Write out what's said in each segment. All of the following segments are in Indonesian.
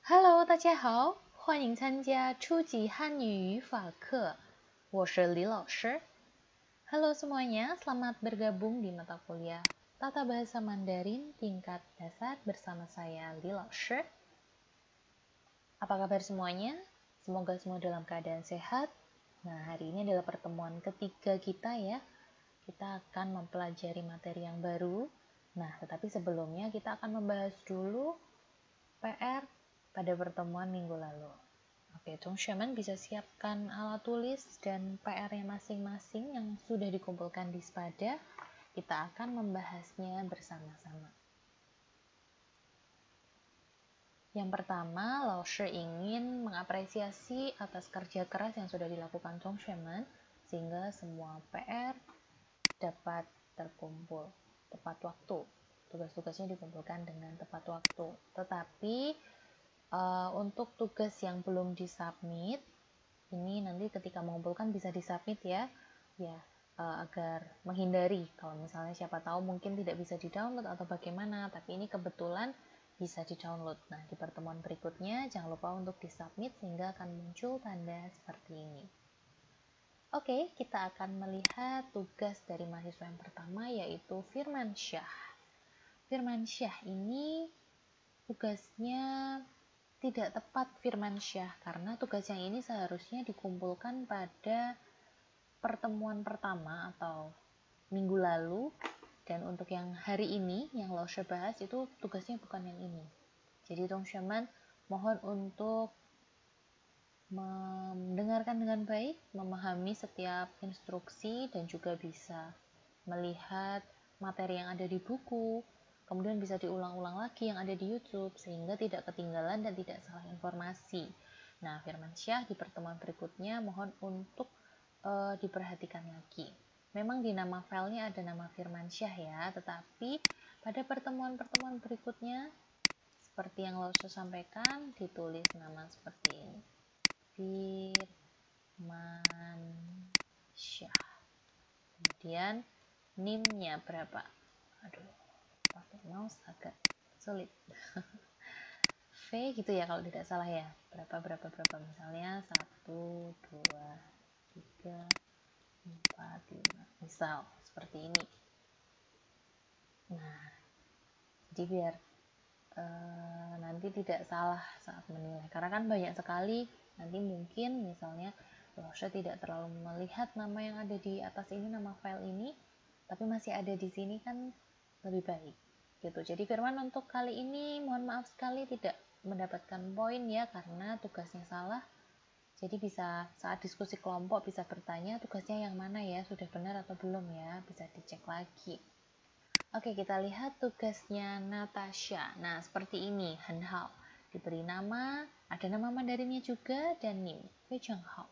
Hello，大家好，欢迎参加初级汉语语法课。我是李老师。Halo semuanya, selamat bergabung di mata kuliah Tata Bahasa Mandarin tingkat dasar bersama saya Li Laoshi. Apa kabar semuanya? Semoga semua dalam keadaan sehat. Nah, hari ini adalah pertemuan ketiga kita ya. Kita akan mempelajari materi yang baru. Nah, tetapi sebelumnya kita akan membahas dulu PR pada pertemuan minggu lalu. Oke, teman-teman bisa siapkan alat tulis dan PR-nya masing-masing yang sudah dikumpulkan di Spada. Kita akan membahasnya bersama-sama. Yang pertama, Laoshi ingin mengapresiasi atas kerja keras yang sudah dilakukan teman-teman sehingga semua PR dapat terkumpul tepat waktu. Tugas-tugasnya dikumpulkan dengan tepat waktu. Tetapi untuk tugas yang belum disubmit, ini nanti ketika mengumpulkan bisa disubmit ya, agar menghindari kalau misalnya siapa tahu mungkin tidak bisa di-download atau bagaimana, tapi ini kebetulan bisa di-download. Nah, di pertemuan berikutnya jangan lupa untuk disubmit sehingga akan muncul tanda seperti ini. Oke, kita akan melihat tugas dari mahasiswa yang pertama yaitu Firmansyah. Firmansyah ini tugasnya tidak tepat Firmansyah karena tugas yang ini seharusnya dikumpulkan pada pertemuan pertama atau minggu lalu, dan untuk yang hari ini yang Laoshi bahas itu tugasnya bukan yang ini. Jadi teman-teman mohon untuk mendengarkan dengan baik, memahami setiap instruksi dan juga bisa melihat materi yang ada di buku, kemudian bisa diulang-ulang lagi yang ada di YouTube sehingga tidak ketinggalan dan tidak salah informasi. Nah, Firmansyah di pertemuan berikutnya mohon untuk diperhatikan lagi. Memang di nama filenya ada nama Firmansyah ya, tetapi pada pertemuan-pertemuan berikutnya seperti yang Laoshi sampaikan ditulis nama seperti ini. Firmansyah. Kemudian NIM-nya berapa? Aduh, pakai mouse agak sulit. V gitu ya kalau tidak salah ya. Berapa misalnya 1, 2, 3, 4, 5. Misal seperti ini. Nah, jadi biar nanti tidak salah saat menilai. Karena kan banyak sekali nanti mungkin misalnya Laoshi tidak terlalu melihat nama yang ada di atas ini, nama file ini, tapi masih ada di sini kan lebih baik gitu. Jadi Firman untuk kali ini mohon maaf sekali tidak mendapatkan poin ya karena tugasnya salah. Jadi bisa saat diskusi kelompok bisa bertanya tugasnya yang mana ya, sudah benar atau belum ya, bisa dicek lagi. Oke, kita lihat tugasnya Natasha. Nah, seperti ini, Hen Hao. Diberi nama, ada nama Mandarinnya juga, dan NIM. Fei Cheng Hao.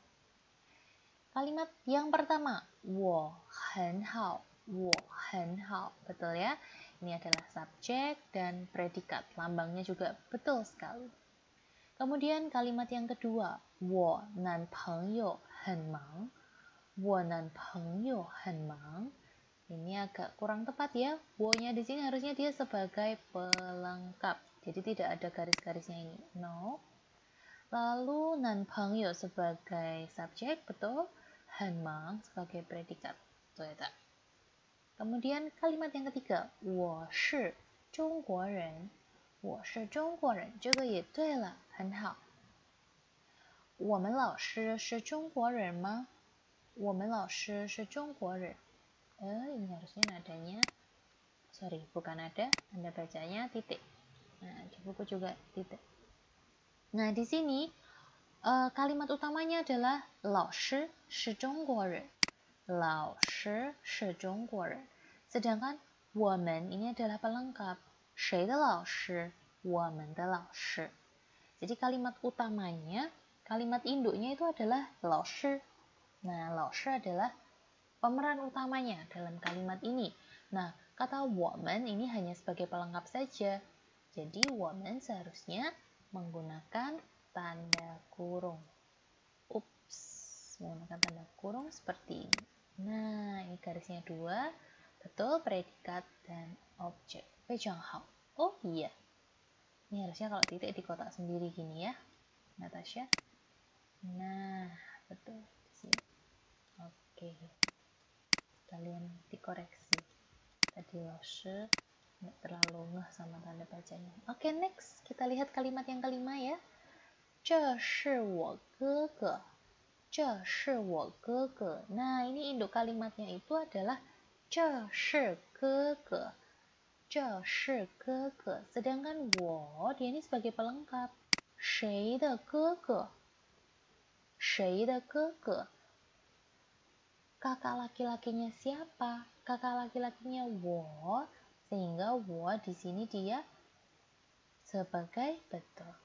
Kalimat yang pertama, Wo Hen Hao. Wo Hen Hao. Betul ya? Ini adalah subjek dan predikat. Lambangnya juga betul sekali. Kemudian kalimat yang kedua, Wo nan pengyou hen mang. Wo nan pengyou hen mang. Ini agak kurang tepat ya. Wo-nya di sini harusnya dia sebagai pelengkap. Jadi tidak ada garis-garisnya ini. No. Lalu nan pengyou sebagai subjek, betul. Han mang sebagai predikat. Betul ya, tak? Kemudian kalimat yang ketiga, 我是中国人。我是中国人，这个也对了，很好。我们老师是中国人吗？我们老师是中国人。Ini harusnya nadanya, sorry, bukan nada, Anda bacanya titik. Nah, di buku juga titik. Nah, di sini kalimat utamanya adalah 老师是中国人。老师是中国人。Sedangkan 我们 ini adalah pelengkap. 谁的老师？我们的老师。Jadi kalimat utamanya, kalimat induknya itu adalah 老师。Nah, 老师 adalah pemeran utamanya dalam kalimat ini. Nah, kata 我们 ini hanya sebagai pelengkap saja. Jadi 我们 seharusnya menggunakan tanda kurung. Ups, menggunakan tanda kurung seperti ini. Nah, ini garisnya 2. Betul, predikat dan objek. 非常好. Oh iya. Ini harusnya kalau titik di kotak sendiri gini ya, Natasha. Nah, betul di sini. Oke, kalian dikoreksi. Tadi Laoshi nggak terlalu ngeh sama tanda bacanya. Oke, next kita lihat kalimat yang kelima ya. 这是我哥哥. 这是我哥哥. Nah, ini induk kalimatnya itu adalah 这是哥哥. 这是哥哥. Sedangkan 我 dia ini sebagai pelengkap. 谁的哥哥? 谁的哥哥? Kakak laki-lakinya siapa? Kakak laki-lakinya wo, sehingga wo di sini dia sebagai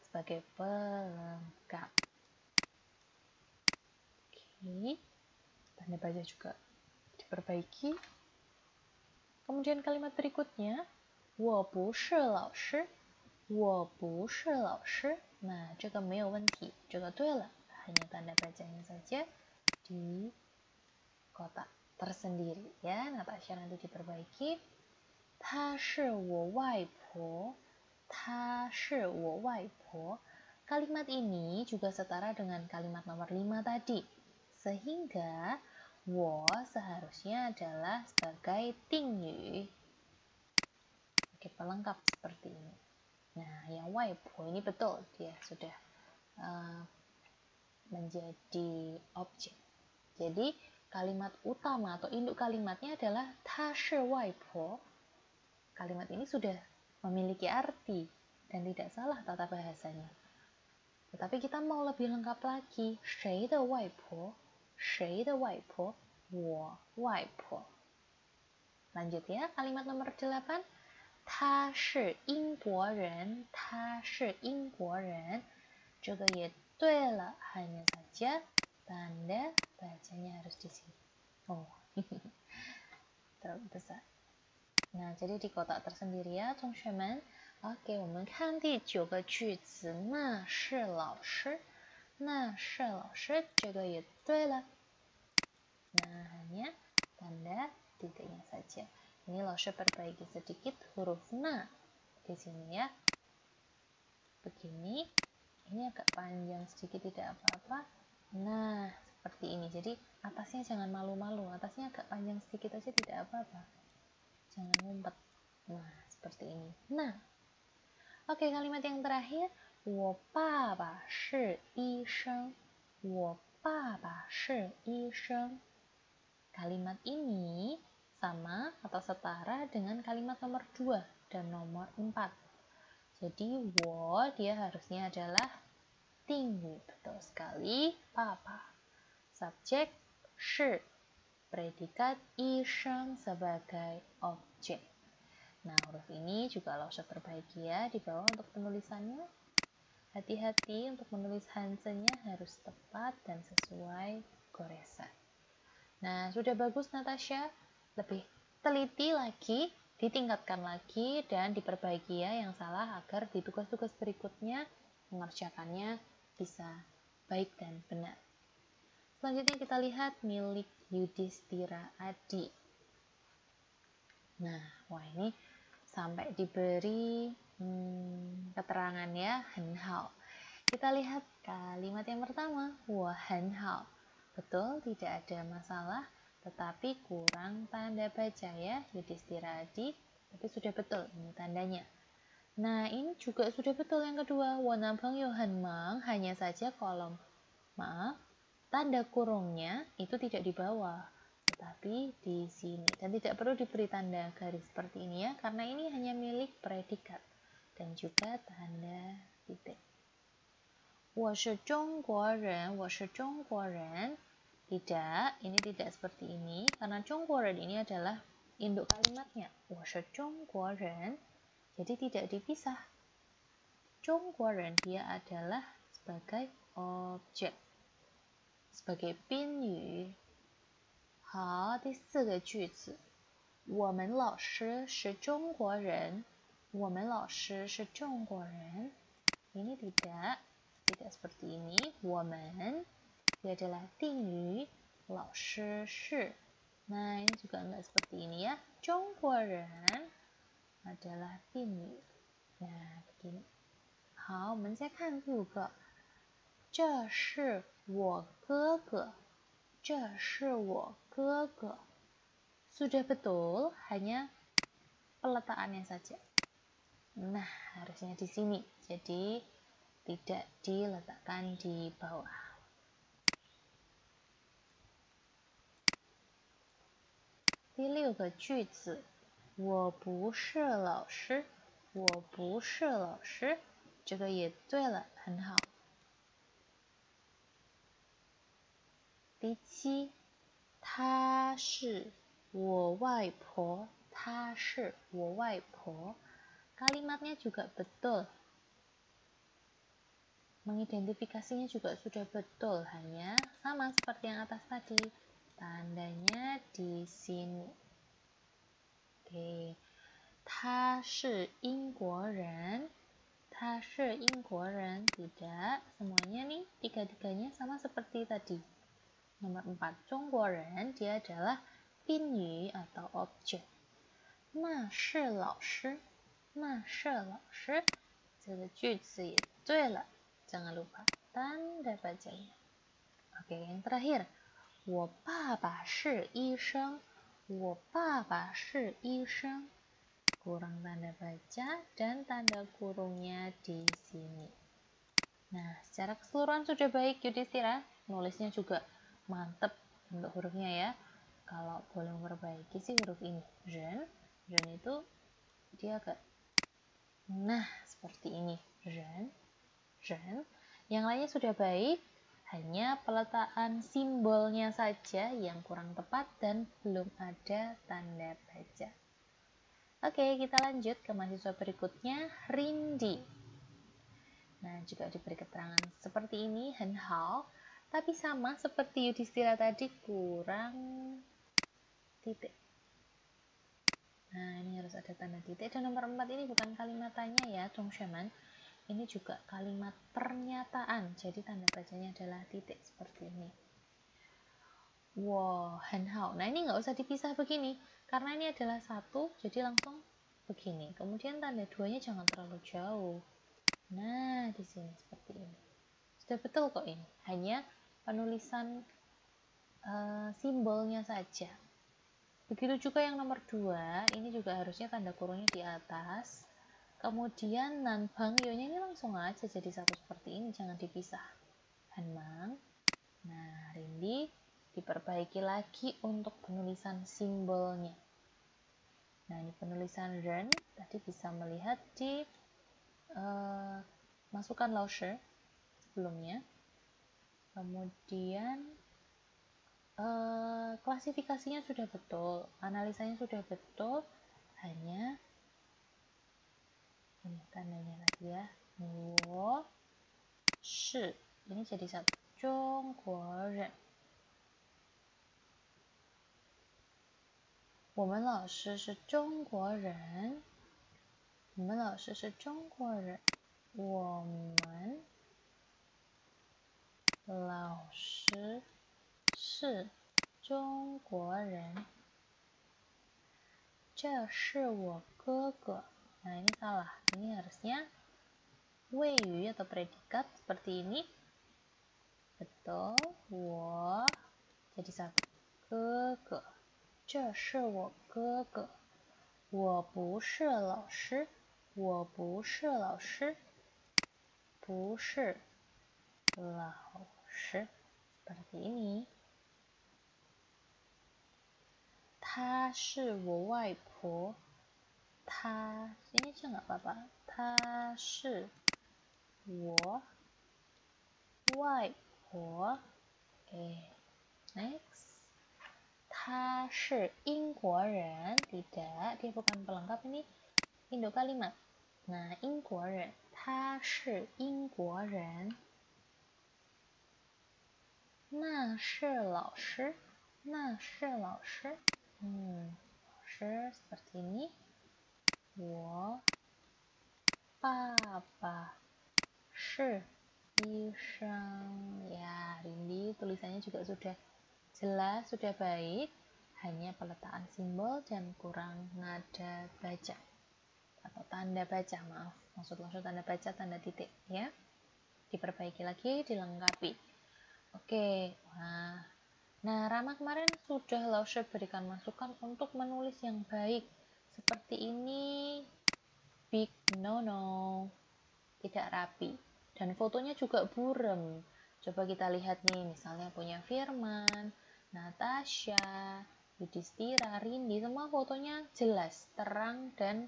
sebagai pelengkap. Oke, tanda baca juga diperbaiki. Kemudian kalimat berikutnya, 我不是老师，我不是老师. Nah, 这个没有问题，这个对了， hanya tanda bacanya saja di kotak tersendiri ya. Natasha nanti diperbaiki. 她是我外婆，她是我外婆. Kalimat ini juga setara dengan kalimat nomor 5 tadi. Sehingga 我 seharusnya adalah sebagai 定语. Oke, pelengkap seperti ini. Nah, yang 外婆 ini betul, dia sudah menjadi objek. Jadi, kalimat utama atau induk kalimatnya adalah 她是外婆. Kalimat ini sudah memiliki arti dan tidak salah tata bahasanya. Tetapi kita mau lebih lengkap lagi. 谁的外婆? 谁的外婆? 我外婆. Lanjut ya, kalimat nomor 8. 他是英国人，他是英国人. 这个也对了, hanya saja tanda bacanya harus di sini. Oh, terlalu besar. Nah, jadi di kotak tersendiri ya, 同学们. Oke, 我们看第9个句子，那是老师，那是老师，这个也对了. Nah, hanya tanda titiknya saja. Ini Laoshi perbaiki sedikit huruf na di sini ya. Begini, ini agak panjang sedikit, tidak apa-apa. Nah, seperti ini. Jadi atasnya jangan malu-malu, atasnya agak panjang sedikit aja tidak apa-apa. Jangan ngumpet. Nah, seperti ini. Nah, oke, kalimat yang terakhir. 我爸爸是医生，我爸爸是医生. Kalimat ini sama atau setara dengan kalimat nomor 2 dan nomor 4. Jadi, 我 dia harusnya adalah 定语. Betul sekali, papa. Subjek 是, predikat 医生 sebagai objek. Nah, huruf ini juga Laoshi perbaiki ya di bawah untuk penulisannya. Hati-hati untuk menulis Hansen-nya harus tepat dan sesuai goresan. Nah, sudah bagus Natasha. Lebih teliti lagi, ditingkatkan lagi, dan diperbaiki ya yang salah agar di tugas-tugas berikutnya mengerjakannya bisa baik dan benar. Selanjutnya kita lihat milik Yudhistira Adi. Nah, wah ini sampai diberi keterangan ya, 很好. Kita lihat kalimat yang pertama, 我很好. Betul, tidak ada masalah, tetapi kurang tanda baca ya, Yudhistira Adi. Tapi sudah betul ini tandanya. Nah, ini juga sudah betul yang kedua, 我男朋友很忙, hanya saja kolom maaf, tanda kurungnya itu tidak di bawah, tetapi di sini. Dan tidak perlu diberi tanda garis seperti ini ya, karena ini hanya milik predikat dan juga tanda titik. 我是中国人，我是中国人. Tidak, ini tidak seperti ini, karena 中国人 ini adalah induk kalimatnya. 我是中国人, jadi tidak dipisah. 中国人 dia adalah sebagai objek, sebagai 宾语. 好，第4个句子，我们老师是中国人，我们老师是中国人. Ini tidak seperti ini. 我们 dia adalah 定语, 老师是. Nah, ini juga enggak seperti ini ya. 中国人 adalah 定语. Nah, begini. 好，我们再看第五个，这是我哥哥，这是我哥哥。Sudah betul, hanya peletakannya saja. Nah, harusnya di sini. Jadi, tidak diletakkan di bawah. 第六个句子，我不是老师，我不是老师。这个也对了，很好。第七，她是我外婆，她是我外婆。Kalimatnya juga betul. Mengidentifikasinya juga sudah betul, hanya sama seperti yang atas tadi. Tandanya di sini. Oke. 他是英国人，他是英国人. Tidak, semuanya nih, tiga-tiganya sama seperti tadi. Nomor 4, 中国人, dia adalah 宾语 atau objek. 那是老师，那是老师。这个句子也对了，jangan lupa tanda bacanya. Oke, yang terakhir. 我爸爸是医生，我爸爸是医生. Kurang tanda baca dan tanda kurungnya di sini. Nah, secara keseluruhan sudah baik Yudhistira. Nulisnya juga mantep untuk hurufnya ya. Kalau boleh memperbaiki sih huruf ini. Ren itu dia agak seperti ini. Ren. Yang lainnya sudah baik, hanya peletakan simbolnya saja yang kurang tepat dan belum ada tanda baca. Oke, kita lanjut ke mahasiswa berikutnya, Rindi. Nah, juga diberi keterangan seperti ini, Hen Hao, tapi sama seperti Yudhistira tadi, kurang titik. Nah, ini harus ada tanda titik. Dan nomor 4 ini bukan kalimat tanya ya, Zhongshueman. Ini juga kalimat pernyataan, jadi tanda bacanya adalah titik seperti ini. Wow, Hen Hao. Nah, ini nggak usah dipisah begini, karena ini adalah satu, jadi langsung begini. Kemudian tanda duanya jangan terlalu jauh. Nah, di sini seperti ini. Sudah betul kok ini. Hanya penulisan simbolnya saja. Begitu juga yang nomor 2, ini juga harusnya tanda kurungnya di atas. Kemudian nan bangyonya ini langsung aja jadi satu seperti ini, jangan dipisah. Hanmang. Nah, Rindi diperbaiki lagi untuk penulisan simbolnya. Nah, ini penulisan Ren, tadi bisa melihat di masukkan lausher sebelumnya. Kemudian klasifikasinya sudah betul, analisanya sudah betul, hanya ini tandanya lagi ya. Wo shi, ini jadi satu. Zhongguoren. 我们老师是中国人，我们老师是中国人，我们老师是中国人。这是我哥哥. Nah, ini salah. Ini harusnya Wei atau predikat seperti ini. Betul. Wo jadi satu. Ge. 这是我哥哥。我不是老师。我不是老师。不是老师. Seperti ini. 她是我外婆。她 ini aja nggak apa-apa. 她是我外婆. Next. 他是英国人. Tidak, dia bukan pelengkap ini. Induk kalimat. Nah, 英国人. 他是英国人. 那是老师. 那是老师. 老师 seperti ini. 我爸爸是医生. Ya, Rindi tulisannya juga sudah jelas, sudah baik, hanya peletakan simbol dan kurang nada baca. atau tanda baca, maaf, maksud langsung tanda baca, tanda titik ya. Diperbaiki lagi, dilengkapi. Oke, nah Rama kemarin sudah Laushe berikan masukan untuk menulis yang baik. Seperti ini, big no, tidak rapi. Dan fotonya juga buram. Coba kita lihat nih, misalnya punya Firman, Natasha, Yudhistira, Rindi, semua fotonya jelas, terang, dan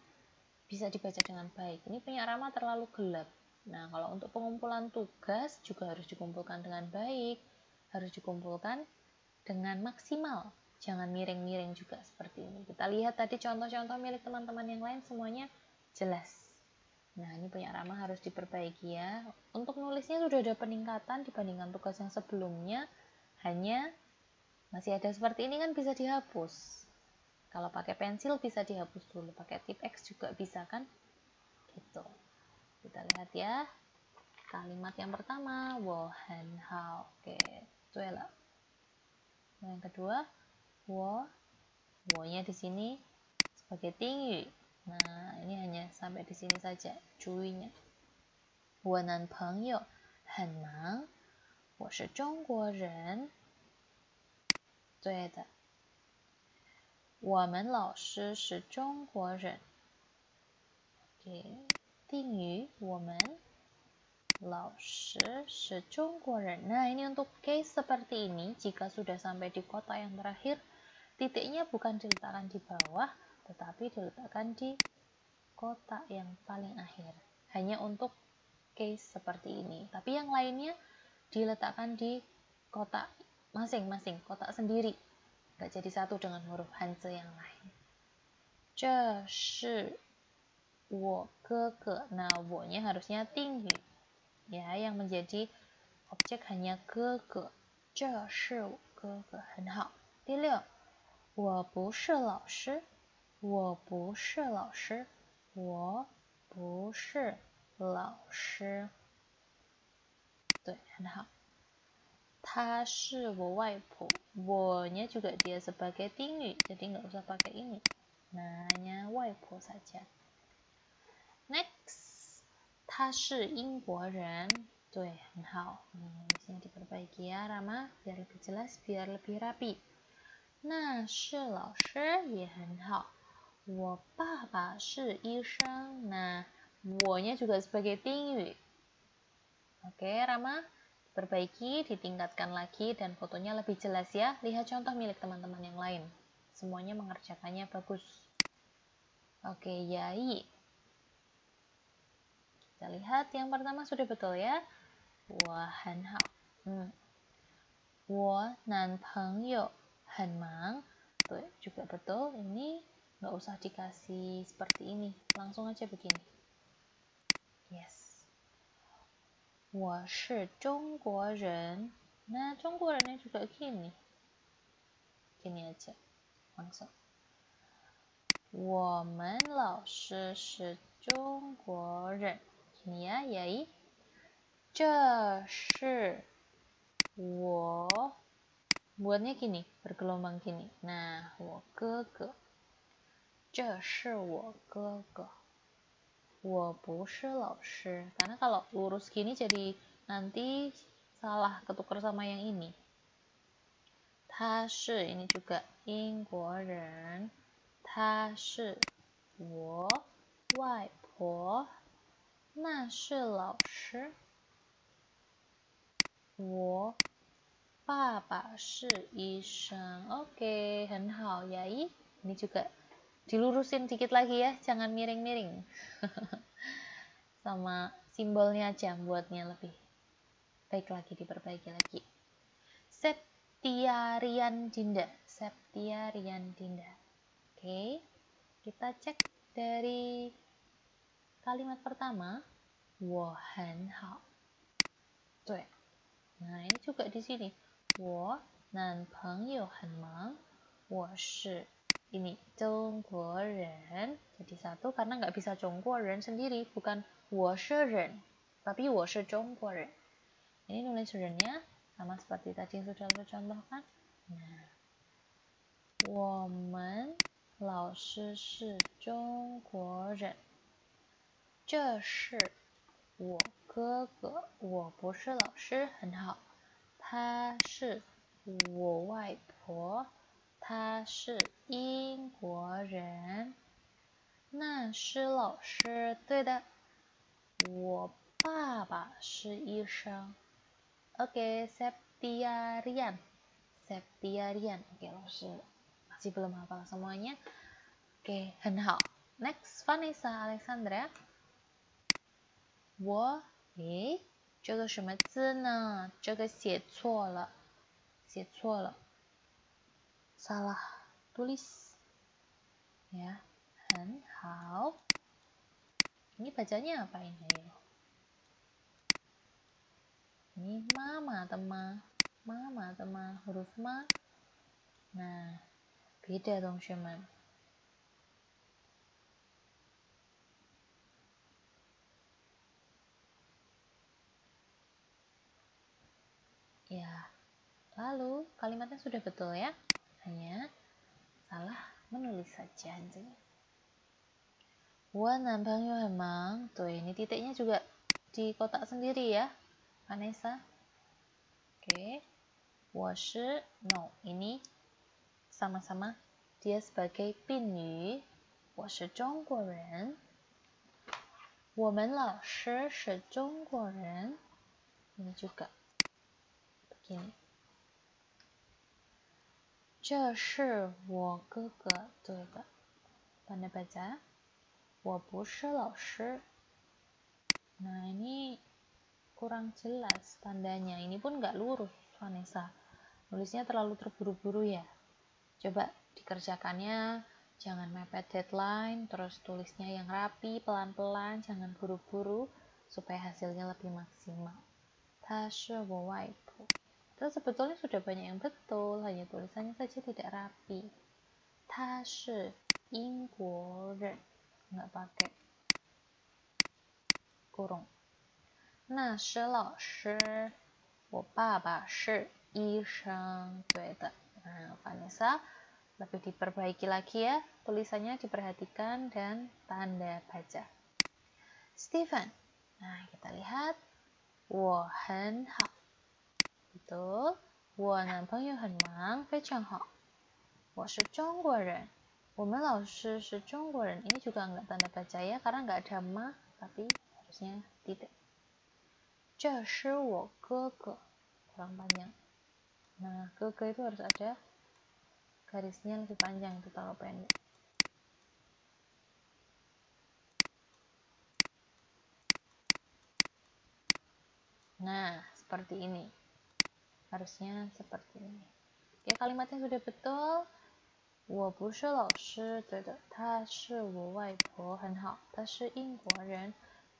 bisa dibaca dengan baik. Ini punya Rama terlalu gelap. Nah, kalau untuk pengumpulan tugas juga harus dikumpulkan dengan baik, harus dikumpulkan dengan maksimal. Jangan miring-miring juga seperti ini. Kita lihat tadi contoh-contoh milik teman-teman yang lain semuanya jelas. Nah, ini punya Rama harus diperbaiki ya. Untuk nulisnya sudah ada peningkatan dibandingkan tugas yang sebelumnya. Hanya masih ada seperti ini kan bisa dihapus. Kalau pakai pensil bisa dihapus dulu. Pakai tip X juga bisa kan? Gitu. Kita lihat ya. Kalimat yang pertama, wo han hao. Oke, itu ya. Yang kedua, wo-nya di sini sebagai tinggi. Nah, ini hanya sampai di sini saja, cuinya. 我男朋友很忙，我是中国人。对的，我们老师是中国人。OK， 定语我们老师是中国人. Nah, ini untuk case seperti ini, jika sudah sampai di kotak yang terakhir, titiknya bukan diletakkan di bawah, tetapi diletakkan di kotak yang paling akhir. Hanya untuk case seperti ini. Tapi yang lainnya diletakkan di kotak masing-masing, kotak sendiri. Nggak jadi satu dengan huruf Hanzi yang lain. 这是我哥哥. Nah, 我-nya harusnya tinggi. Ya, yang menjadi objek hanya 哥哥. 这是我哥哥, 很好. 第六，我不是老师，我不是老师，我不是老师。对，很好。她是我外婆. Wo-nya juga dia sebagai tinggi, jadi nggak usah pakai ini. Nah, hanya 外婆 saja. Next, 他是英国人. 对，很好. Di sini diperbaiki ya, Rama, biar lebih jelas, biar lebih rapi. 那是老师也很好. 我爸爸是医生. Nah, 我-nya juga sebagai tinggi. Oke, Rama, perbaiki, ditingkatkan lagi, dan fotonya lebih jelas ya. Lihat contoh milik teman-teman yang lain. Semuanya mengerjakannya bagus. Oke, Yai. Kita lihat yang pertama sudah betul ya. 我很好. 我男朋友很忙. Tuh, juga betul. Ini nggak usah dikasih seperti ini. Langsung aja begini. Yes. 我是中国人. Nah, 中国人juga gini. Gini aja. Langsung. 我们老师是中国人. Gini ya, Yai. 这是我 buatnya gini, bergelombang gini. Nah, 我哥哥. 这是我哥哥. 我不是老师. Karena kalau lurus gini jadi nanti salah ketukar sama yang ini. 他是 ini juga 英国人. 他是我外婆. 那是老师. 我爸爸是医生. Oke, 很好, Yai. Ini juga dilurusin dikit lagi ya, jangan miring-miring. Sama simbolnya aja buatnya lebih baik lagi, diperbaiki lagi. Septiarian Dinda. Septiarian Dinda. Oke, kita cek dari kalimat pertama. 我很好. Tuh. Nah, ini juga di sini. 我男朋友很忙. 我是 ini 中国人. Jadi satu karena nggak bisa 中国人 sendiri, bukan 我是人, tapi 我是中国人. Ini nulis rennya sama seperti tadi yang sudah saya contohkan. Nah, 我们老师是中国人.这是我哥哥，我不是老师，很好。他是我外婆，他是英国人。那是老师，对的。我爸爸是医生。Oke, Septiarian. Septiarian. Oke, 老师 masih belum hafal semuanya. Oke, 很好。Next, Vanessa Alexandra. 诶，这个什么字呢？这个写错了，salah tulis ya. 很好。Ini bacanya apa ini? Ayo. Ini mama atau ma, huruf ma. Nah, beda dong teman. Ya, lalu kalimatnya sudah betul ya. Hanya salah menulis saja. 我男朋友很忙. Tuh, ini titiknya juga di kotak sendiri ya, Vanessa. Oke. 我是 no, ini sama-sama dia sebagai 宾语. 我是中国人. 我们老师是中国人. Ini juga begini. 这是我哥哥，对的. Tanda baca. 我不是老师. Nah, ini kurang jelas tandanya. Ini pun nggak lurus, Vanessa. Nulisnya terlalu terburu-buru ya. Coba dikerjakannya, jangan mepet deadline, terus tulisnya yang rapi, pelan-pelan, jangan buru-buru, supaya hasilnya lebih maksimal. 他是我外婆. Terus sebetulnya sudah banyak yang betul, hanya tulisannya saja tidak rapi. 他是英国人, nggak pakai kurung. 那是老师，我爸爸是医生，对的。Nah, Vanessa, lebih diperbaiki lagi ya, tulisannya diperhatikan dan tanda baca. Stephen, nah kita lihat, 我很好，betul. 我男朋友很忙，非常好。我是中国人，我们老师是中国人. Ini juga nggak tanda baca ya, karena nggak ada ma, tapi harusnya tidak. 这是我哥哥, kurang panjang. Nah, 哥哥 itu harus ada garisnya lebih panjang, itu terlalu pendek. Nah, seperti ini. Harusnya seperti ini. Oke, kalimatnya sudah betul. 我不是老师，对的，她是我外婆，很好，她是英国人。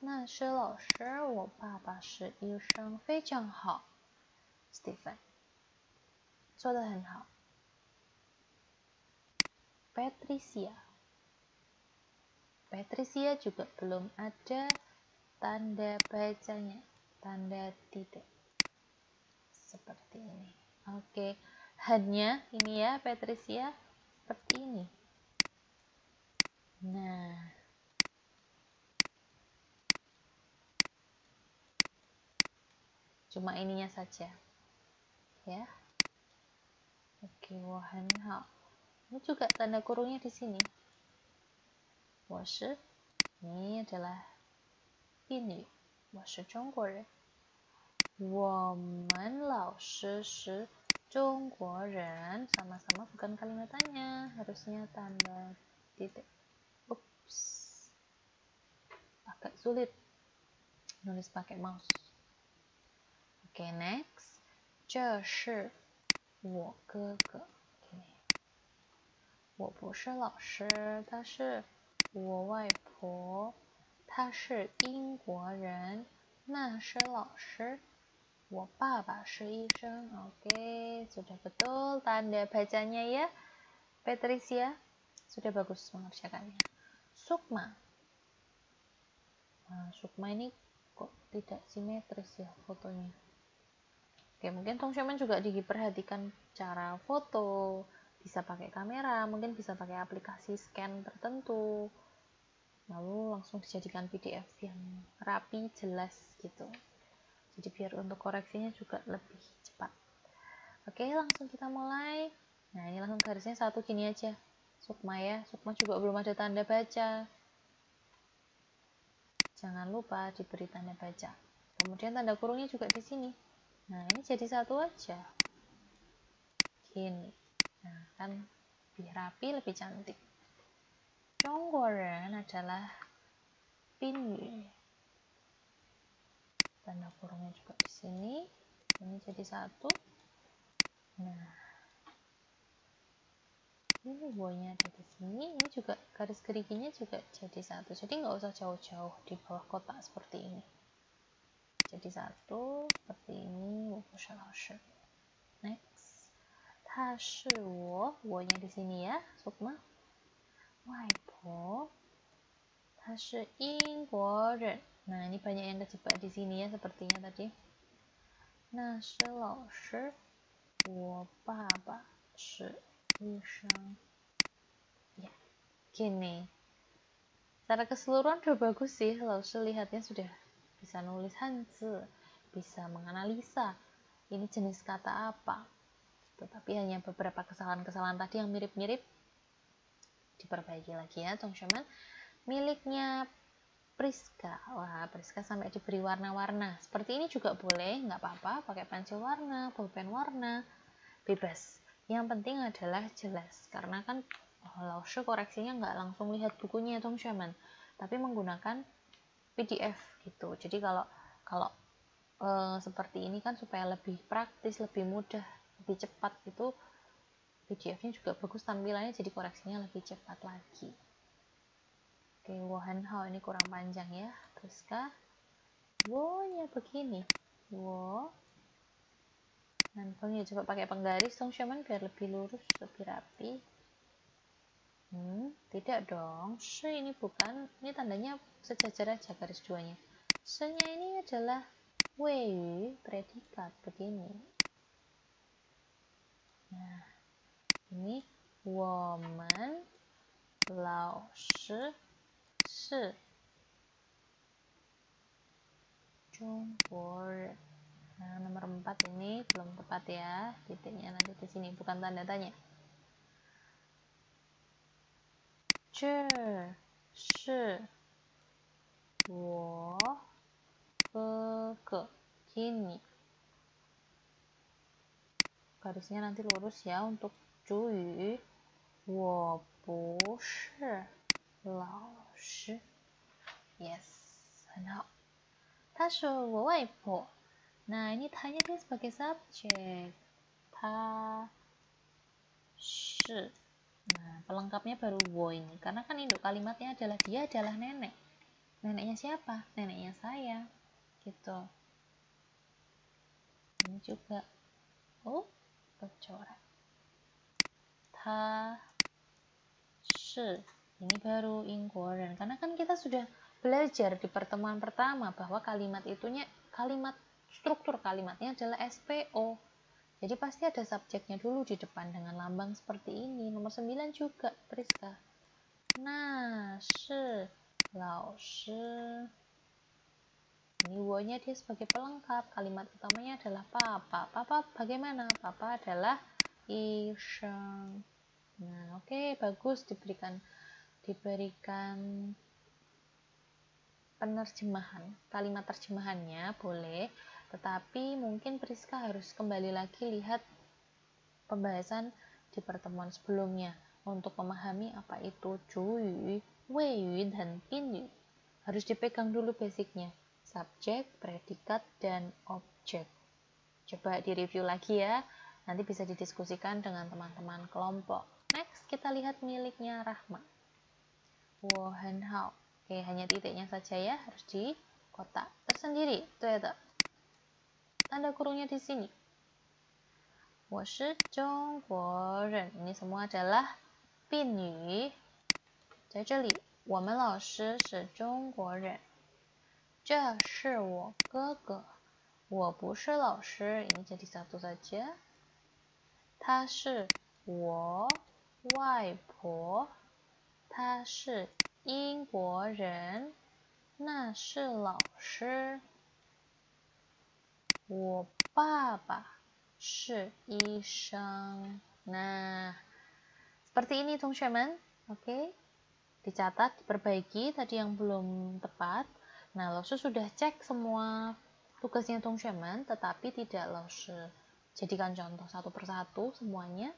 那是老师，我爸爸是医生，非常好。Stephen 做得很好。Patricia juga belum ada tanda bacanya, tanda titik. Seperti ini. Oke, hanya ini ya Patricia, seperti ini. Nah, cuma ininya saja ya. Oke, 我很好. Ini juga tanda kurungnya di sini. 我是 ini adalah 宾语，我是中国人。我们老师是中国人, sama-sama bukan kalimat tanya, harusnya tanda titik. Ups, agak sulit nulis pakai mouse. Oke, next. 这是我哥哥. Gini. 我不是老师，他是我外婆，他是英国人，那是老师。我爸爸是医生. Oke, sudah betul tanda bacanya ya. Patricia, sudah bagus mengerjakannya. Sukma. Nah, Sukma ini kok tidak simetris ya fotonya. Oke, mungkin teman-teman juga diperhatikan cara foto. Bisa pakai kamera, mungkin bisa pakai aplikasi scan tertentu. lalu langsung dijadikan PDF yang rapi, jelas gitu. Jadi biar untuk koreksinya juga lebih cepat. Oke, langsung kita mulai. Nah, ini langsung garisnya satu gini aja. Sukma ya, Sukma juga belum ada tanda baca. Jangan lupa diberi tanda baca. Kemudian tanda kurungnya juga di sini. Nah, ini jadi satu aja. Gini. Nah, kan lebih rapi, lebih cantik. Zhongguoren adalah Pinyu. Tanda kurungnya juga di sini. Ini jadi satu. Nah, ini wonya ada di sini. Ini juga garis geriginya juga jadi satu. Jadi nggak usah jauh-jauh di bawah kotak seperti ini. Jadi satu seperti ini. Next. 他是我nya di sini ya, Sukma. 外婆他是英国人. Nah, ini banyak yang kejebak di sini ya sepertinya tadi. 那是老师我爸爸是医生. Ya, gini. Secara keseluruhan udah bagus sih. Lalu lihatnya sudah bisa nulis Hanzi, bisa menganalisa ini jenis kata apa. Tetapi hanya beberapa kesalahan-kesalahan tadi yang mirip-mirip diperbaiki lagi ya, teman-teman. Miliknya Priska. Wah, Priska sampai diberi warna-warna. Seperti ini juga boleh, nggak apa-apa. Pakai pensil warna, pulpen warna, bebas. Yang penting adalah jelas. Karena kan Laushe koreksinya nggak langsung lihat bukunya, teman-teman. Tapi menggunakan PDF gitu. Jadi kalau seperti ini kan supaya lebih praktis, lebih mudah, lebih cepat gitu. PDF-nya juga bagus tampilannya, jadi koreksinya lebih cepat lagi. Oke, Wohanhao ini kurang panjang ya, Priska. Wo-nya begini. Wo. Dan ya coba pakai penggaris dong, Shaman, biar lebih lurus, lebih rapi. Tidak dong. Shi ini bukan. Ini tandanya sejajar aja garis duanya. Shi-nya ini adalah Wei, predikat begini. Nah, ini woman, lao shi, shi, Zhongguoren. Nah, nomor 4 ini belum tepat ya. Titiknya nanti di sini, bukan tanda tanya. 这是我哥哥 Gini. Garisnya nanti lurus ya untuk Juyu. 我不是老师. Yes, 很好. 她是我外婆. Nah, ini tanya dia sebagai subjek. 她是. Nah, pelengkapnya baru wo ini. Karena kan induk kalimatnya adalah dia adalah nenek. Neneknya siapa? Neneknya saya. Gitu. Ini juga. Oh, bocoran. Ta shi. Ini baru ingguoren. Karena kan kita sudah belajar di pertemuan pertama bahwa kalimat struktur kalimatnya adalah SPO. Jadi pasti ada subjeknya dulu di depan dengan lambang seperti ini. Nomor 9 juga, Priska. Nah, shi, lao shi. Ini wo-nya dia sebagai pelengkap. Kalimat utamanya adalah papa. Papa bagaimana? Papa adalah isheng. Nah, oke, bagus diberikan penerjemahan. Kalimat terjemahannya boleh, tetapi mungkin Priska harus kembali lagi lihat pembahasan di pertemuan sebelumnya untuk memahami apa itu Juyu, Weiyu, dan Pinyu. Harus dipegang dulu basicnya, subjek, predikat, dan objek. Coba direview lagi ya, nanti bisa didiskusikan dengan teman-teman kelompok. Next, kita lihat miliknya Rahma. Wohanhao. Oke, hanya titiknya saja ya, harus di kotak tersendiri. Tuh, tanda kurungnya di sini. 我是中国人. Ini semua adalah 宾语. 在这里，我们老师是中国人. 这是我哥哥. 我不是老师. Ini jadi satu saja. 她是我外婆. 她是英国人，那是老师。我爸爸是医生. Nah, seperti ini teman-teman. Oke. Dicatat, diperbaiki tadi yang belum tepat. Nah, Lause sudah cek semua tugasnya teman-teman, tetapi tidak Lause jadikan contoh satu persatu semuanya.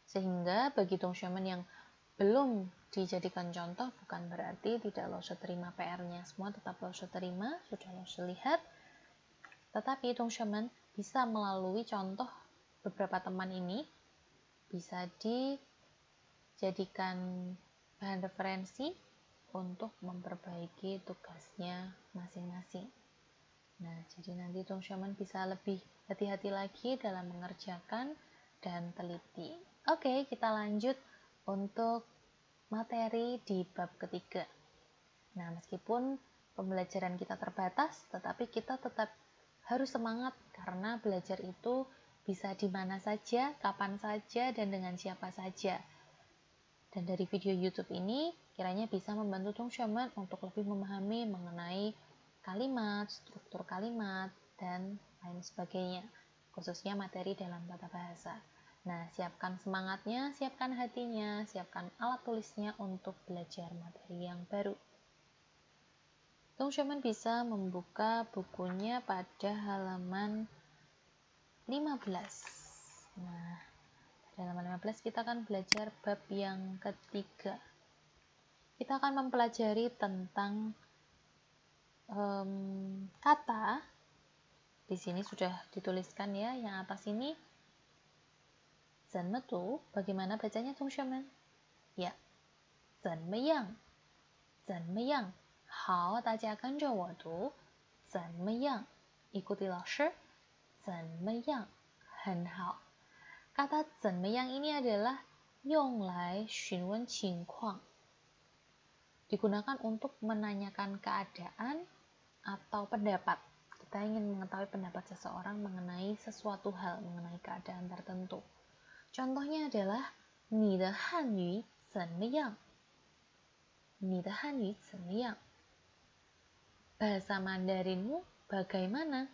Sehingga bagi teman-teman yang belum dijadikan contoh, bukan berarti tidak Lause terima PR-nya. Semua tetap Lause terima, sudah Lause lihat. Tetapi teman-teman bisa melalui contoh beberapa teman ini, bisa dijadikan bahan referensi untuk memperbaiki tugasnya masing-masing. Nah, jadi nanti teman-teman bisa lebih hati-hati lagi dalam mengerjakan dan teliti. Oke, kita lanjut untuk materi di bab ketiga. Nah, meskipun pembelajaran kita terbatas, tetapi kita tetap harus semangat karena belajar itu bisa di mana saja, kapan saja, dan dengan siapa saja. Dan dari video YouTube ini kiranya bisa membantu teman-teman untuk lebih memahami mengenai kalimat, struktur kalimat, dan lain sebagainya, khususnya materi dalam tata bahasa. Nah, siapkan semangatnya, siapkan hatinya, siapkan alat tulisnya untuk belajar materi yang baru. Teman-teman bisa membuka bukunya pada halaman 15. Nah, pada halaman 15 kita akan belajar bab yang ketiga. Kita akan mempelajari tentang kata. Di sini sudah dituliskan ya, yang atas ini. Zanmetu, bagaimana bacanya teman-teman? Ya, zanmeyang. Zanmeyang. 好，大家跟着我读，怎么样？ Ikuti 老师，怎么样？ 很好。 Kata 怎么样 ini adalah 用来询问情况, digunakan untuk menanyakan keadaan atau pendapat. Kita ingin mengetahui pendapat seseorang mengenai sesuatu hal, mengenai keadaan tertentu. Contohnya adalah 你的汉语怎么样？ 你的汉语怎么样？ Bahasa Mandarinmu bagaimana?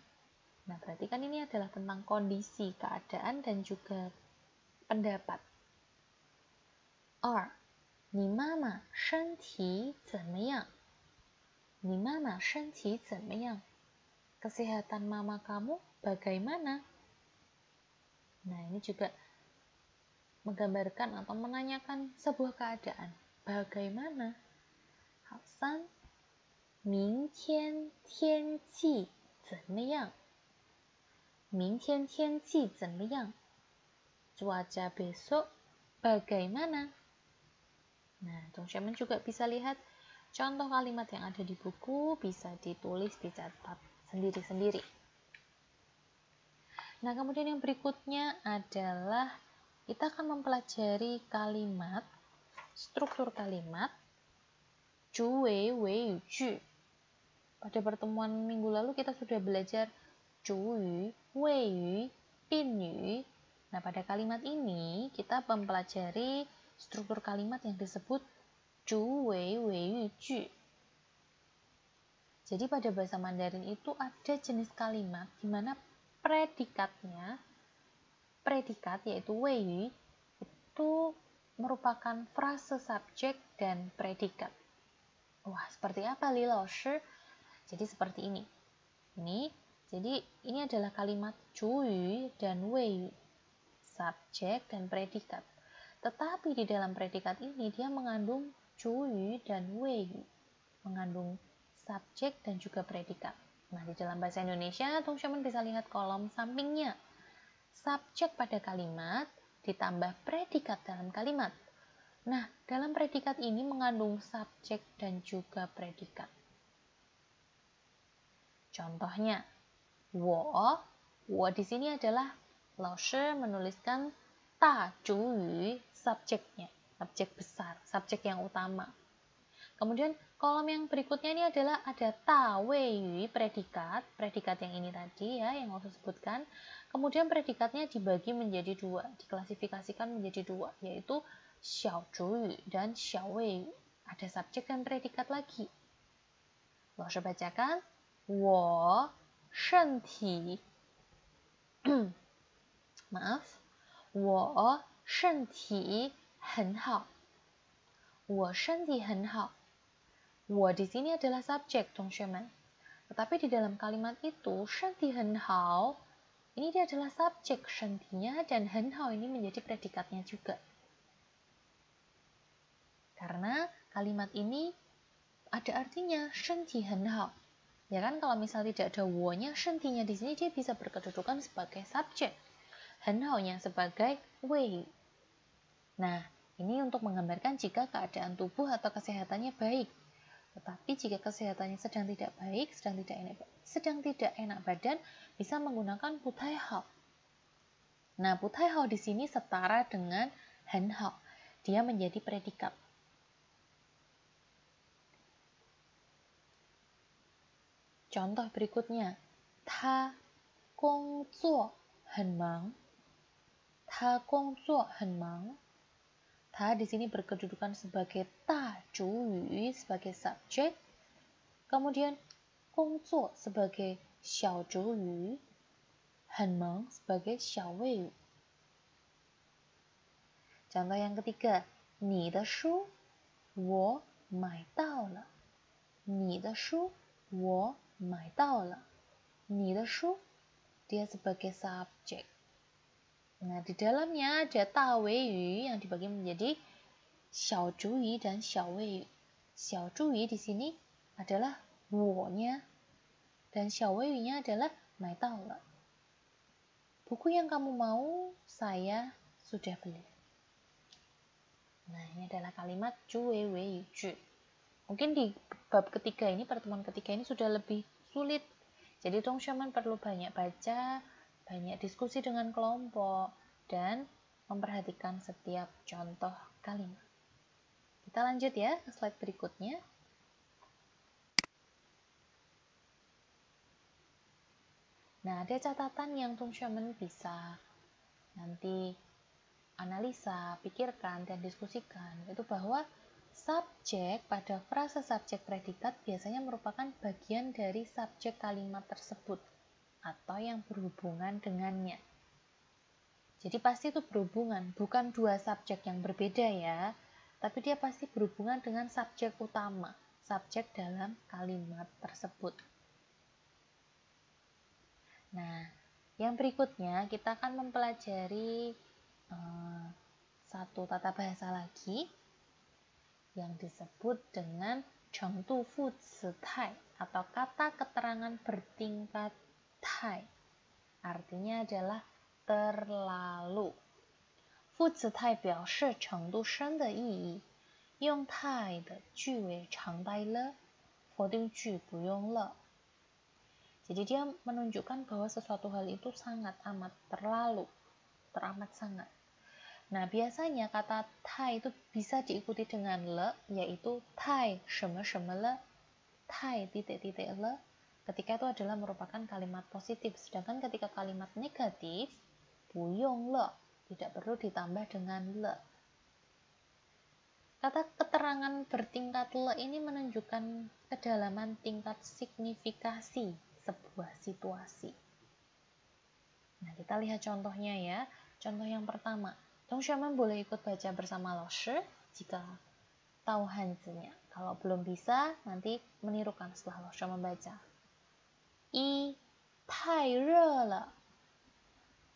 Nah, berarti kan ini adalah tentang kondisi, keadaan, dan juga pendapat. 2. 你妈妈身体怎么样？ 你妈妈身体怎么样？ Kesehatan mama kamu bagaimana? Nah, ini juga menggambarkan atau menanyakan sebuah keadaan. Bagaimana? 3. 明天天气怎么样？ 明天天气怎么样？ Cuaca besok bagaimana? Nah, teman-teman juga bisa lihat contoh kalimat yang ada di buku, bisa ditulis, dicatat sendiri-sendiri. Nah, kemudian yang berikutnya adalah kita akan mempelajari kalimat, struktur kalimat, 主谓谓语句. Pada pertemuan minggu lalu kita sudah belajar 主语, 谓语, 宾语. Nah, pada kalimat ini kita mempelajari struktur kalimat yang disebut 主谓谓语句. Jadi pada bahasa Mandarin itu ada jenis kalimat di mana predikatnya, predikat yaitu 谓语 itu merupakan frase subjek dan predikat. Wah, seperti apa Li Laoshi? Jadi seperti ini. Jadi ini adalah kalimat 主语 dan 谓语, subjek dan predikat. Tetapi di dalam predikat ini dia mengandung 主语 dan 谓语, mengandung subjek dan juga predikat. Nah, di dalam bahasa Indonesia, teman-teman bisa lihat kolom sampingnya. Subjek pada kalimat ditambah predikat dalam kalimat. Nah, dalam predikat ini mengandung subjek dan juga predikat. Contohnya, 我 di sini adalah Laoshi menuliskan 大主语 subjeknya, subjek besar, subjek yang utama. Kemudian kolom yang berikutnya ini adalah ada 大谓语 predikat, predikat yang ini tadi ya, yang Laoshi sebutkan. Kemudian predikatnya dibagi menjadi dua, diklasifikasikan menjadi dua, yaitu 小主语 dan 小谓语 Ada subjek dan predikat lagi. Langsung bacakan. 我身体 maaf, 我身体很好。我身体很好。我 di sini adalah subjek, 同学们。Tetapi di dalam kalimat itu, 身体很好 ini dia adalah subjek 身体-nya dan 很好 ini menjadi predikatnya juga. Karena kalimat ini ada artinya 身体很好. Ya kan, kalau misal tidak ada 我-nya, 身体-nya di sini dia bisa berkedudukan sebagai subjek. 很好nya sebagai 谓. Nah, ini untuk menggambarkan jika keadaan tubuh atau kesehatannya baik. Tetapi jika kesehatannya sedang tidak baik, sedang tidak enak badan, bisa menggunakan 不太好. Nah, 不太好 di sini setara dengan 很好. Dia menjadi predikat. Contoh berikutnya, 他工作很忙. 他工作很忙. Ta di sini berkedudukan sebagai ta juyu sebagai subjek. Kemudian 工作 sebagai 小主语, 很忙 sebagai 小谓语. Contoh yang ketiga, 你的书我买到了. 你的书我买到了. 你的书 dia sebagai subjek. Nah, di dalamnya ada ta wei yu yang dibagi menjadi xiao zhuyu dan xiao wei yu. Xiao zhuyu di sini adalah 我-nya dan xiao wei yu-nya adalah 买到了. Buku yang kamu mau, saya sudah beli. Nah, ini adalah kalimat 主谓谓语句. Mungkin di bab ketiga ini, pertemuan ketiga ini sudah lebih sulit. Jadi, teman-teman perlu banyak baca, banyak diskusi dengan kelompok, dan memperhatikan setiap contoh kalimat. Kita lanjut ya ke slide berikutnya. Nah, ada catatan yang teman-teman bisa nanti analisa, pikirkan, dan diskusikan. Itu bahwa subjek pada frase subjek predikat biasanya merupakan bagian dari subjek kalimat tersebut atau yang berhubungan dengannya. Jadi pasti itu berhubungan, bukan dua subjek yang berbeda ya, tapi dia pasti berhubungan dengan subjek utama, subjek dalam kalimat tersebut. Nah, yang berikutnya kita akan mempelajari satu tata bahasa lagi yang disebut dengan chengdu fu ci tai atau kata keterangan bertingkat tai. Artinya adalah terlalu. 副词态表示程度深的意义，用态的句尾常带了，否定句不用了。Jadi dia menunjukkan bahwa sesuatu hal itu sangat amat terlalu, teramat sangat. Nah, biasanya kata tai itu bisa diikuti dengan le, yaitu tai sheme sheme le, tai titik-titik le. Ketika itu adalah merupakan kalimat positif, sedangkan ketika kalimat negatif, buyong le, tidak perlu ditambah dengan le. Kata keterangan bertingkat le ini menunjukkan kedalaman tingkat signifikasi sebuah situasi. Nah, kita lihat contohnya ya. Contoh yang pertama. Teman-teman boleh ikut baca bersama Laoshi jika tahu hanzinya. Kalau belum bisa, nanti menirukan setelah Laoshi membaca. 一太热了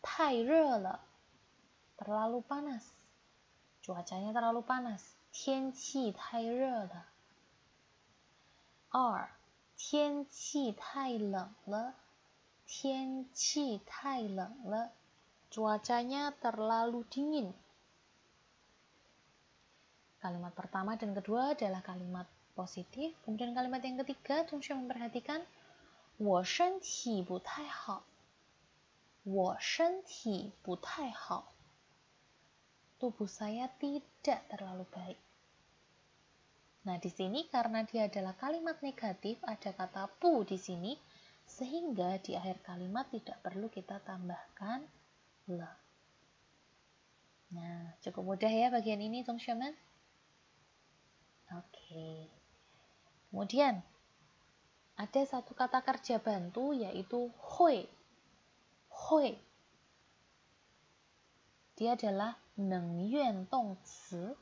太热了 terlalu panas. Cuacanya terlalu panas. 天气太热了 二天气太冷了 天气太冷了 cuacanya terlalu dingin. Kalimat pertama dan kedua adalah kalimat positif. Kemudian kalimat yang ketiga, teman-teman memperhatikan 我身体不太好我身体不太好 tubuh saya tidak terlalu baik. Nah, di sini karena dia adalah kalimat negatif, ada kata pu di sini, sehingga di akhir kalimat tidak perlu kita tambahkan le. Nah, cukup mudah ya bagian ini, teman-teman. Oke. Kemudian ada satu kata kerja bantu yaitu hui. Hui. Dia adalah nengyuan dongci,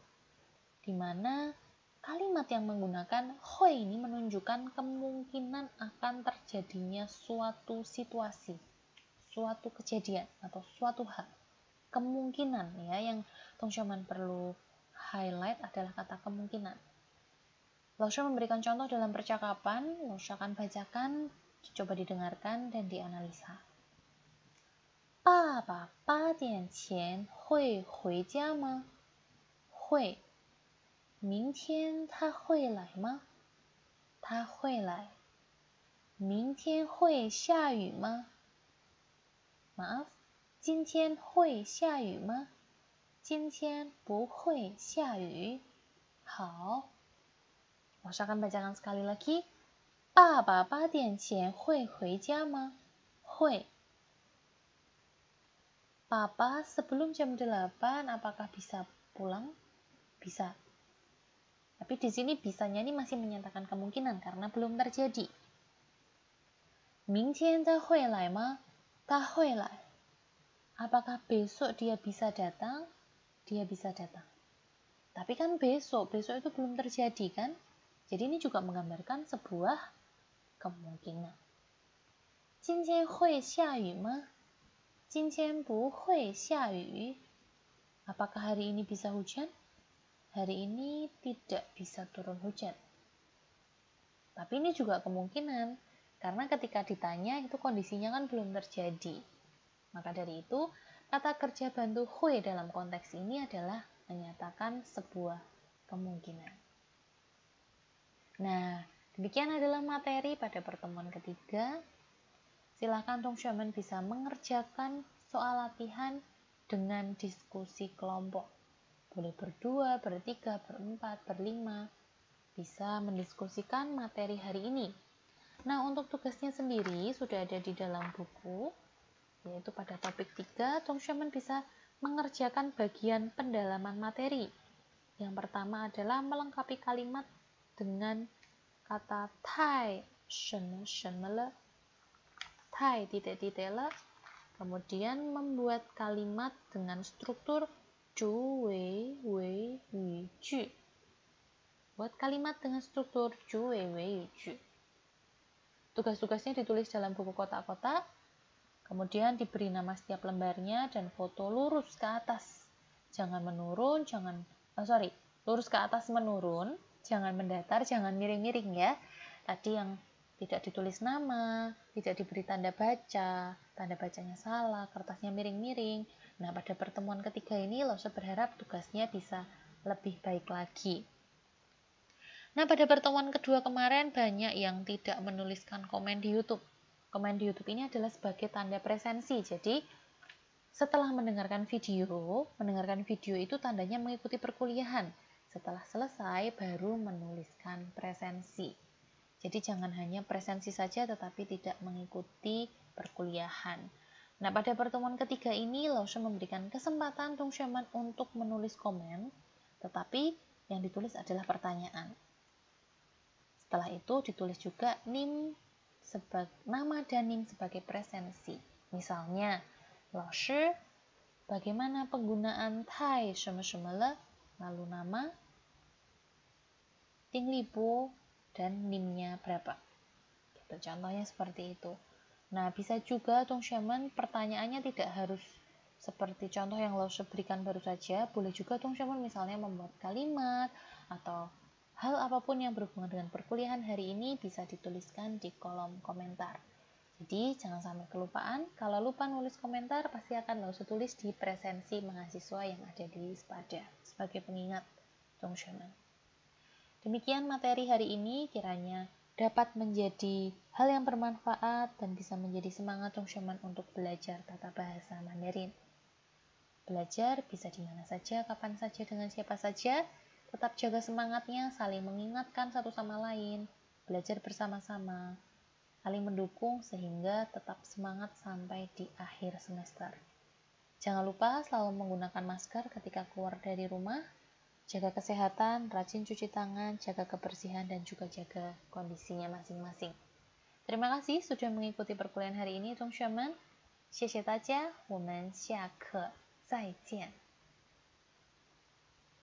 di mana kalimat yang menggunakan hui ini menunjukkan kemungkinan akan terjadinya suatu situasi, suatu kejadian atau suatu hal. Kemungkinan ya, yang teman-teman perlu highlight adalah kata kemungkinan. Lausha memberikan contoh dalam percakapan, Lausha akan bacakan, coba didengarkan dan dianalisa. 爸爸8点前会回家吗？会。明天他会来吗？他会来。明天会下雨吗？ Maaf, 今天会下雨吗？今天不会下雨。好，我akan bacakan sekali lagi. 爸爸8点前会回家吗？会。Papa sebelum jam 8 apakah bisa pulang? Bisa. Tapi di sini bisanya ini masih menyatakan kemungkinan karena belum terjadi. 明天他会来吗？他会来。Apakah besok dia bisa datang? Dia bisa datang. Tapi kan besok itu belum terjadi kan? Jadi ini juga menggambarkan sebuah kemungkinan. 今天会下雨吗？今天不会下雨。Apakah hari ini bisa hujan? Hari ini tidak bisa turun hujan. Tapi ini juga kemungkinan, karena ketika ditanya itu kondisinya kan belum terjadi. Maka dari itu, kata kerja bantu hui dalam konteks ini adalah menyatakan sebuah kemungkinan. Nah, demikian adalah materi pada pertemuan ketiga. Silakan teman-teman bisa mengerjakan soal latihan dengan diskusi kelompok. Boleh berdua, bertiga, berempat, berlima. Bisa mendiskusikan materi hari ini. Nah, untuk tugasnya sendiri sudah ada di dalam buku, yaitu pada topik 3, teman-teman bisa mengerjakan bagian pendalaman materi. Yang pertama adalah melengkapi kalimat dengan kata tai, shen le, tai titik-titik le, kemudian membuat kalimat dengan struktur zhu wei wei yu ju. Buat kalimat dengan struktur zhu wei wei yu ju. Tugas-tugasnya ditulis dalam buku kotak-kotak, kemudian diberi nama setiap lembarnya dan foto lurus ke atas. Jangan menurun, lurus ke atas menurun, jangan mendatar, jangan miring-miring ya. Tadi yang tidak ditulis nama, tidak diberi tanda baca, tanda bacanya salah, kertasnya miring-miring. Nah, pada pertemuan ketiga ini, Lausha berharap tugasnya bisa lebih baik lagi. Nah, pada pertemuan kedua kemarin banyak yang tidak menuliskan komen di YouTube. Komen di YouTube ini adalah sebagai tanda presensi. Jadi, setelah mendengarkan video itu tandanya mengikuti perkuliahan. Setelah selesai, baru menuliskan presensi. Jadi, jangan hanya presensi saja tetapi tidak mengikuti perkuliahan. Nah, pada pertemuan ketiga ini, Lausha memberikan kesempatan teman-teman untuk menulis komen, tetapi yang ditulis adalah pertanyaan. Setelah itu ditulis juga nama dan nim sebagai presensi. Misalnya, 老师, bagaimana penggunaan tai sheme le, lalu nama, ting libo, dan nimnya berapa. Gitu, contohnya seperti itu. Nah, bisa juga teman-teman pertanyaannya tidak harus seperti contoh yang Lausha berikan baru saja. Boleh juga teman-teman misalnya membuat kalimat atau hal apapun yang berhubungan dengan perkuliahan hari ini bisa dituliskan di kolom komentar. Jadi jangan sampai kelupaan. Kalau lupa nulis komentar pasti akan Lausha tulis di presensi mahasiswa yang ada di Spada sebagai pengingat teman-teman. Demikian materi hari ini, kiranya dapat menjadi hal yang bermanfaat dan bisa menjadi semangat teman-teman untuk belajar tata bahasa Mandarin. Belajar bisa di mana saja, kapan saja, dengan siapa saja. Tetap jaga semangatnya, saling mengingatkan satu sama lain, belajar bersama-sama, saling mendukung sehingga tetap semangat sampai di akhir semester. Jangan lupa selalu menggunakan masker ketika keluar dari rumah. Jaga kesehatan, rajin cuci tangan, jaga kebersihan, dan juga jaga kondisinya masing-masing. Terima kasih sudah mengikuti perkuliahan hari ini, 同学们。谢谢大家，我们下课再见。